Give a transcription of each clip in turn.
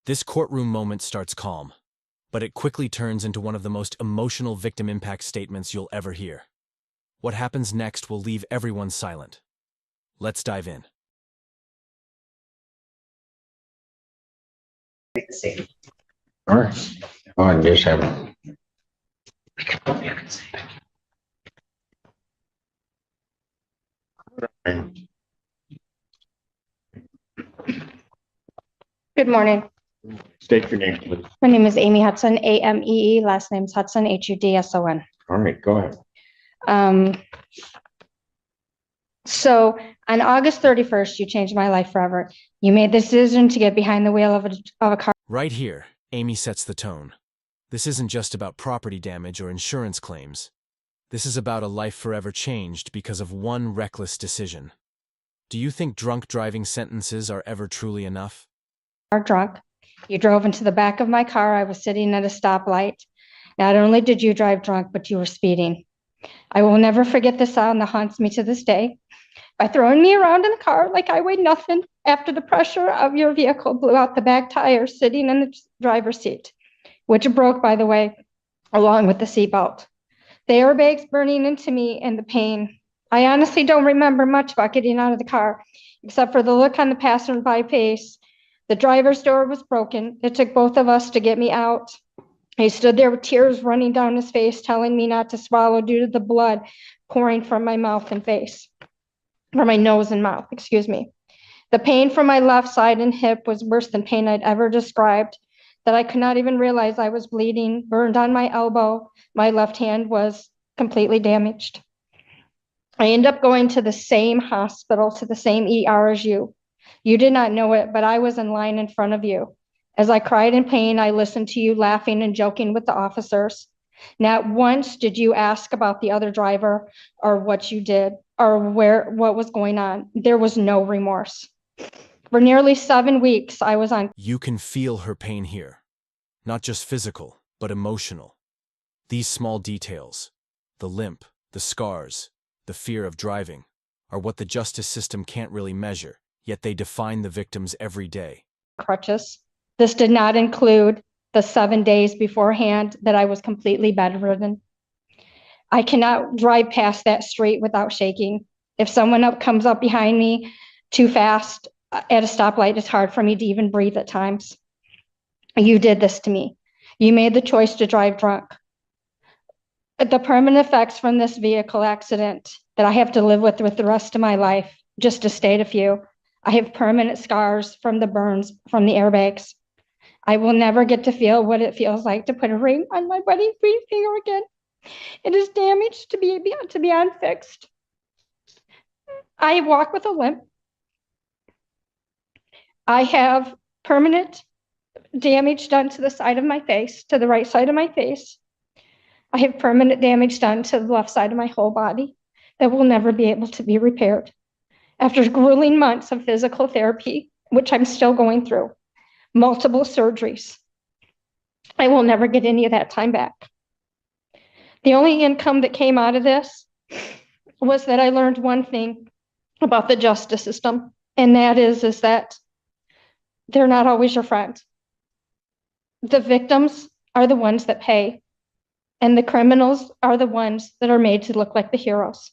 This courtroom moment starts calm, but it quickly turns into one of the most emotional victim impact statements you'll ever hear. What happens next will leave everyone silent. Let's dive in. All right. Oh, I just have it. Good morning. State your name, please. My name is Amy Hudson, Amee. Last name's Hudson, Hudson. All right, go ahead. So on August 31st, you changed my life forever. You made the decision to get behind the wheel of a car. Right here, Amy sets the tone. This isn't just about property damage or insurance claims. This is about a life forever changed because of one reckless decision. Do you think drunk driving sentences are ever truly enough? Drunk. You drove into the back of my car. I was sitting at a stoplight. Not only did you drive drunk, but you were speeding. I will never forget the sound that haunts me to this day. By throwing me around in the car like I weighed nothing after the pressure of your vehicle blew out the back tire sitting in the driver's seat, which broke, by the way, along with the seatbelt. The airbags burning into me and the pain. I honestly don't remember much about getting out of the car, except for the look on the passerby face. The driver's door was broken. It took both of us to get me out. He stood there with tears running down his face, telling me not to swallow due to the blood pouring from my mouth and face. From my nose and mouth, excuse me. The pain from my left side and hip was worse than pain I'd ever described, that I could not even realize I was bleeding, burned on my elbow. My left hand was completely damaged. I ended up going to the same hospital, to the same ER as you. You did not know it, but I was in line in front of you. As I cried in pain, I listened to you laughing and joking with the officers. Not once did you ask about the other driver or what you did or what was going on. There was no remorse. For nearly 7 weeks, I was on. You can feel her pain here. Not just physical, but emotional. These small details, the limp, the scars, the fear of driving, are what the justice system can't really measure, yet they define the victims every day. Crutches. This did not include the 7 days beforehand that I was completely bedridden. I cannot drive past that street without shaking. If someone comes up behind me too fast at a stoplight, it's hard for me to even breathe at times. You did this to me. You made the choice to drive drunk. The permanent effects from this vehicle accident that I have to live with the rest of my life, just to state a few. I have permanent scars from the burns from the airbags. I will never get to feel what it feels like to put a ring on my wedding finger again. It is damaged to be unfixed. I walk with a limp. I have permanent damage done to the side of my face, to the right side of my face. I have permanent damage done to the left side of my whole body that will never be able to be repaired. After grueling months of physical therapy, which I'm still going through, multiple surgeries, I will never get any of that time back. The only income that came out of this was that I learned one thing about the justice system, and that is that they're not always your friend. The victims are the ones that pay, and the criminals are the ones that are made to look like the heroes.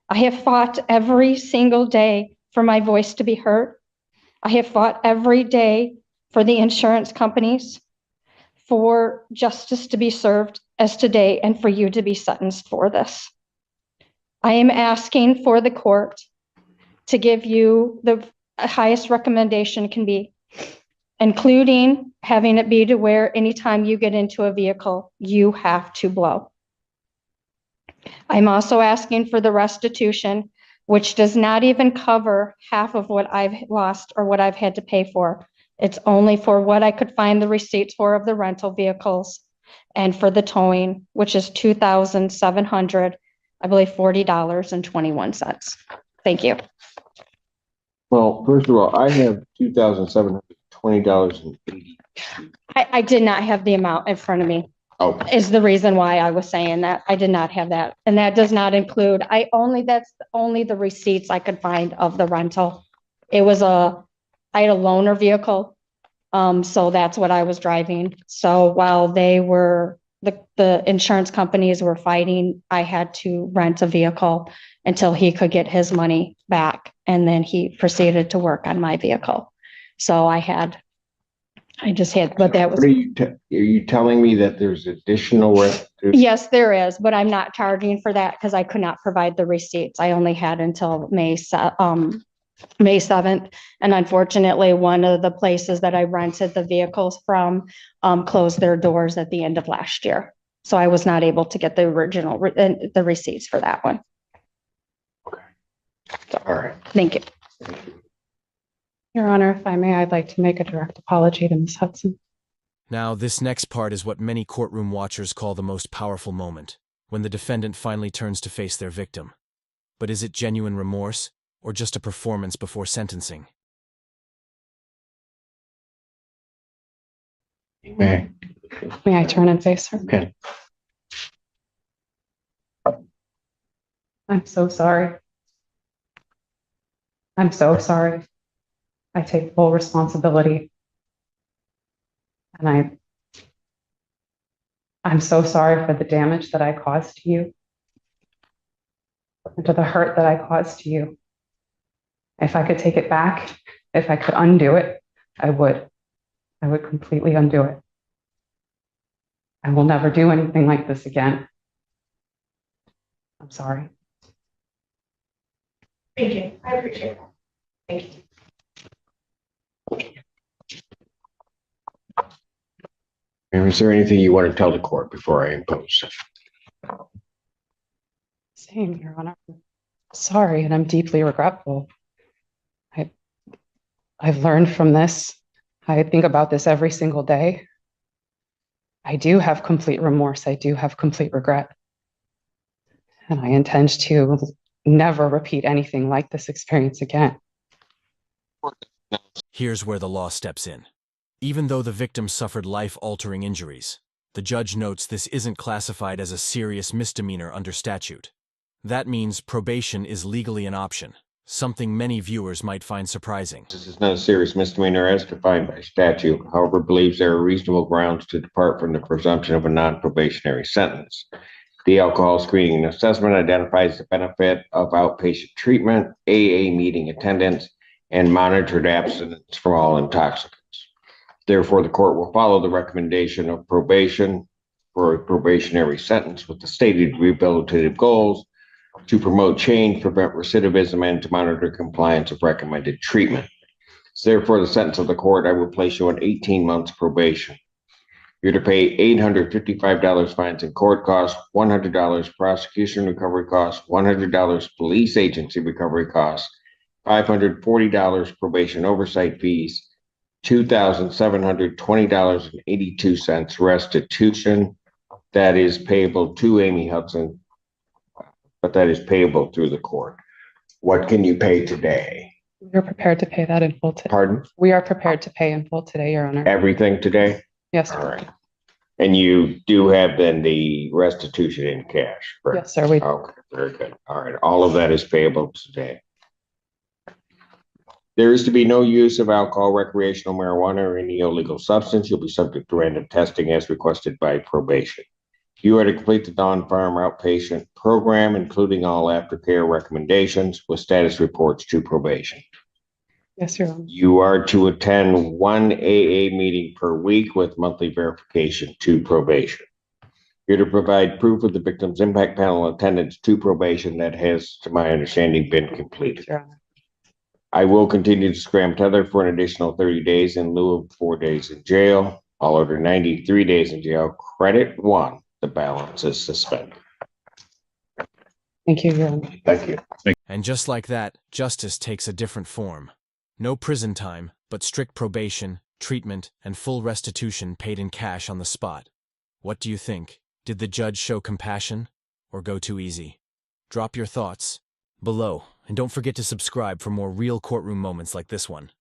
I have fought every single day for my voice to be heard. I have fought every day for the insurance companies, for justice to be served as today, and for you to be sentenced for this. I am asking for the court to give you the highest recommendation can be, including having it be to where anytime you get into a vehicle, you have to blow. I'm also asking for the restitution, which does not even cover half of what I've lost or what I've had to pay for. It's only for what I could find the receipts for of the rental vehicles and for the towing, which is $2,700, I believe $40.21. Thank you. Well, first of all, I have $2,720.80. I did not have the amount in front of me. Oh, Is the reason why I was saying that. I did not have that. And that does not include, that's only the receipts I could find of the rental. I had a loaner vehicle So that's what I was driving. So while the insurance companies were fighting, I had to rent a vehicle until he could get his money back. And then he proceeded to work on my vehicle. So but that was. What are you telling me that there's additional restitution? Yes, there is, but I'm not charging for that because I could not provide the receipts. I only had until May 7th. And unfortunately, one of the places that I rented the vehicles from closed their doors at the end of last year. So I was not able to get the original, the receipts for that one. Okay. All right. Thank you. Your Honor, if I may, I'd like to make a direct apology to Ms. Hudson. Now, this next part is what many courtroom watchers call the most powerful moment, when the defendant finally turns to face their victim. But is it genuine remorse, or just a performance before sentencing? May May I turn and face her? Okay. I'm so sorry. I'm so sorry. I take full responsibility. And I'm so sorry for the damage that I caused to you, and to the hurt that I caused to you. If I could take it back, if I could undo it, I would. I would completely undo it. I will never do anything like this again. I'm sorry. Thank you. I appreciate it. Thank you. And is there anything you want to tell the court before I impose? Same, Your Honor. Sorry, and I'm deeply regretful. I've learned from this. I think about this every single day. I do have complete remorse. I do have complete regret. And I intend to never repeat anything like this experience again. Here's where the law steps in. Even though the victim suffered life-altering injuries, the judge notes this isn't classified as a serious misdemeanor under statute. That means probation is legally an option, something many viewers might find surprising. This is not a serious misdemeanor as defined by statute, however, believes there are reasonable grounds to depart from the presumption of a non-probationary sentence. The alcohol screening and assessment identifies the benefit of outpatient treatment, AA meeting attendance, and monitored abstinence from all intoxicants. Therefore, the court will follow the recommendation of probation for a probationary sentence with the stated rehabilitative goals to promote change, prevent recidivism, and to monitor compliance of recommended treatment. Therefore, the sentence of the court, I will place you on 18 months probation. You're to pay $855 fines and court costs, $100 prosecution recovery costs, $100 police agency recovery costs, $540 probation oversight fees, $2,720.82 restitution. That is payable to Amy Hudson, but that is payable through the court. What can you pay today? We're prepared to pay that in full today. Pardon? We are prepared to pay in full today, Your Honor. Everything today? Yes, All sir. right. And you do have then the restitution in cash, correct? Yes, sir. We Okay, very good. All right, all of that is payable today. There is to be no use of alcohol, recreational marijuana, or any illegal substance. You'll be subject to random testing as requested by probation. You are to complete the non-farm outpatient program, including all aftercare recommendations with status reports to probation. Yes, Your Honor. You are to attend one AA meeting per week with monthly verification to probation. You're to provide proof of the victim's impact panel attendance to probation that has, to my understanding, been completed. Your Honor. I will continue to scram tether for an additional 30 days in lieu of 4 days in jail. I'll order 93 days in jail. Credit 1, the balance is suspended. Thank you, Your Honor. Thank you. And just like that, justice takes a different form. No prison time, but strict probation, treatment, and full restitution paid in cash on the spot. What do you think? Did the judge show compassion, or go too easy? Drop your thoughts below, and don't forget to subscribe for more real courtroom moments like this one.